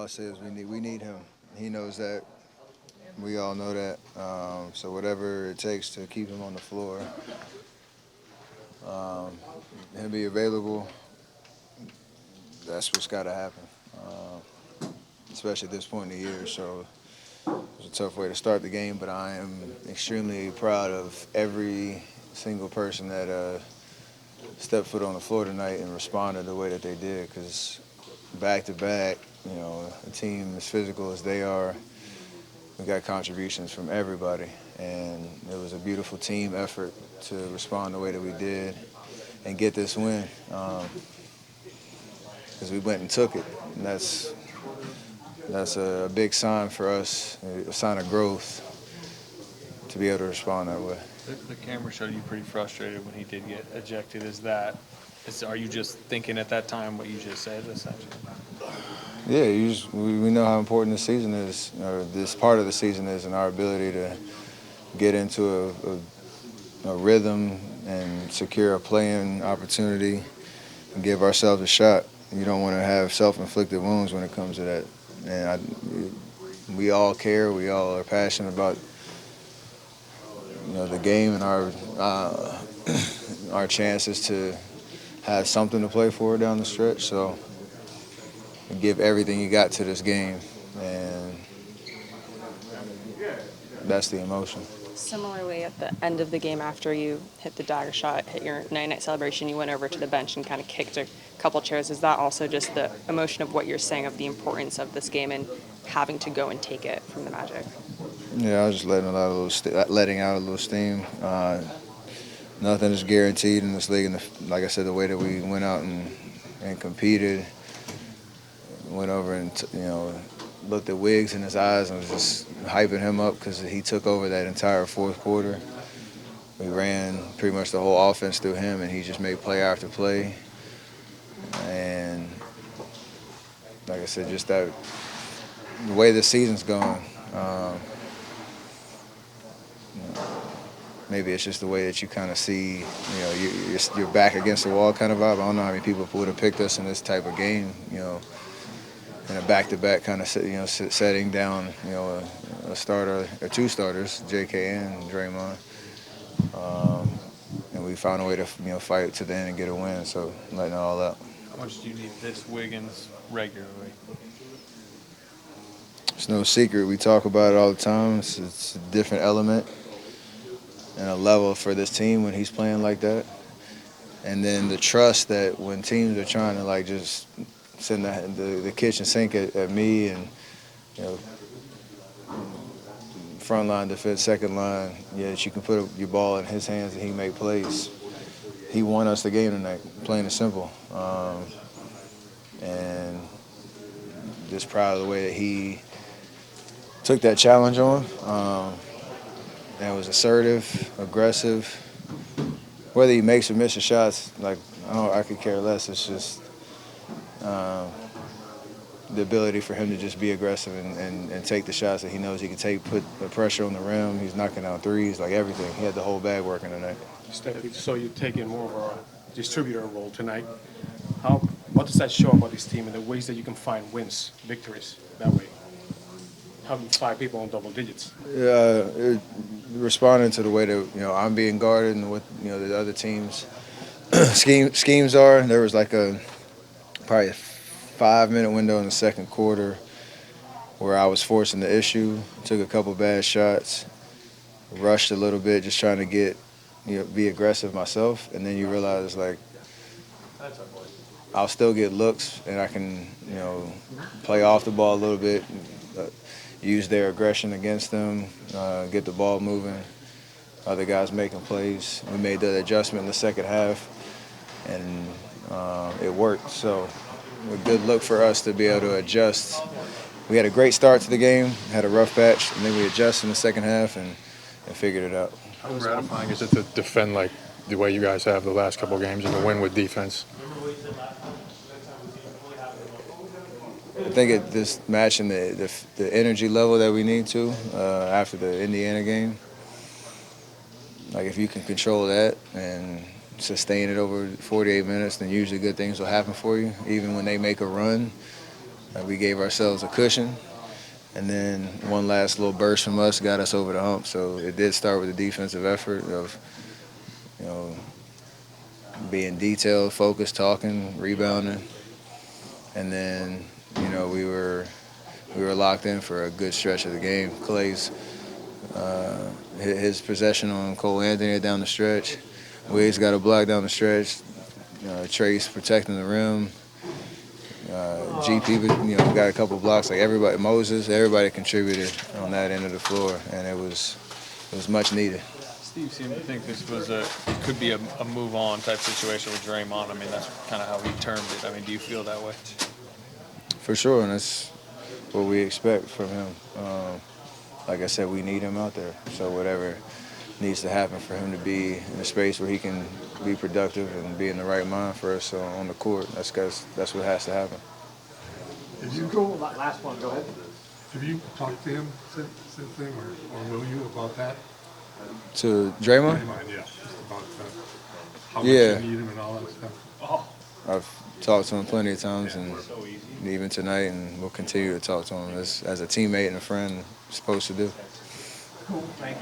all I say is we need him. He knows that. We all know that. So whatever it takes to keep him on the floor, um, him be available. That's what's got to happen, especially at this point in the year. So it was a tough way to start the game, but I am extremely proud of every single person that stepped foot on the floor tonight and responded the way that they did. Because back to back, a team as physical as they are, we got contributions from everybody, and it was a beautiful team effort to respond the way that we did and get this win. Because we went and took it, and that's a big sign for us, a sign of growth to be able to respond that way. The camera showed you pretty frustrated when he did get ejected. Are you just thinking at that time what you just said, essentially? Yeah, we know how important this season is, or this part of the season is, and our ability to get into a rhythm and secure a playing opportunity and give ourselves a shot. You don't want to have self-inflicted wounds when it comes to that. And we all care. We all are passionate about the game and our chances to have something to play for down the stretch. So give everything you got to this game, and that's the emotion. Similarly, at the end of the game, after you hit the dagger shot, hit your night-night celebration, you went over to the bench and kind of kicked a couple chairs. Is that also just the emotion of what you're saying of the importance of this game and having to go and take it from the Magic? Yeah, I was just letting out a little steam. Nothing is guaranteed in this league, and like I said, the way that we went out and competed, went over and looked at Wiggins in his eyes and was just hyping him up because he took over that entire fourth quarter. We ran pretty much the whole offense through him, and he just made play after play. And like I said, just the way the season's going, maybe it's just the way that you kind of see, you're back against the wall kind of vibe. I don't know how many people would have picked us in this type of game, in a back-to-back kind of setting down, a starter or two starters, J.K. and Draymond, and we found a way to fight to the end and get a win. So letting it all out. How much do you need this Wiggins regularly? It's no secret. We talk about it all the time. It's a different element and a level for this team when he's playing like that. And then the trust that when teams are trying to just send the kitchen sink at me and front line defense, second line, that you can put your ball in his hands and he make plays. He won us the game tonight, plain and simple. And just proud of the way that he took that challenge on. And was assertive, aggressive. Whether he makes or misses shots, I could care less. It's just the ability for him to just be aggressive and take the shots that he knows he can take, put the pressure on the rim. He's knocking down threes, everything. He had the whole bag working tonight. Stephanie, so you're taking more of a distributor role tonight. What does that show about this team and the ways that you can find wins, victories that way? Having 5 people on double digits. Responding to the way that I'm being guarded and what the other teams schemes are. There was probably a 5-minute window in the second quarter where I was forcing the issue, took a couple bad shots, rushed a little bit, just trying to be aggressive myself, and then you realize I'll still get looks and I can play off the ball a little bit. Use their aggression against them, get the ball moving, other guys making plays. We made the adjustment in the second half, and it worked. So a good look for us to be able to adjust. We had a great start to the game, had a rough patch, and then we adjusted in the second half and figured it out. How gratifying is it to defend the way you guys have the last couple of games and to win with defense? I think at this match and the energy level that we need to after the Indiana game, if you can control that and sustain it over 48 minutes, then usually good things will happen for you. Even when they make a run, We gave ourselves a cushion, and then one last little burst from us got us over the hump. So it did start with the defensive effort of, you know, being detailed, focused, talking, rebounding, and then, you know, we were locked in for a good stretch of the game. Clay's his possession on Cole Anthony down the stretch. Wiggs got a block down the stretch. Trace protecting the rim. GP, got a couple blocks. Like everybody, Moses, everybody contributed on that end of the floor, and it was much needed. Steve seemed to think this was it could be a move on type situation with Draymond. I mean, that's kind of how he termed it. I mean, do you feel that way? For sure, and that's what we expect from him. Like I said, we need him out there. So whatever needs to happen for him to be in a space where he can be productive and be in the right mind for us on the court, that's what has to happen. If you go, last one, go ahead. Have you talked to him since then, or will you, about that? To Draymond? Draymond, yeah, just about how much Yeah. you need him and all that stuff. I've talked to him plenty of times, and even tonight, and we'll continue to talk to him as a teammate and a friend supposed to do. Cool, thank you.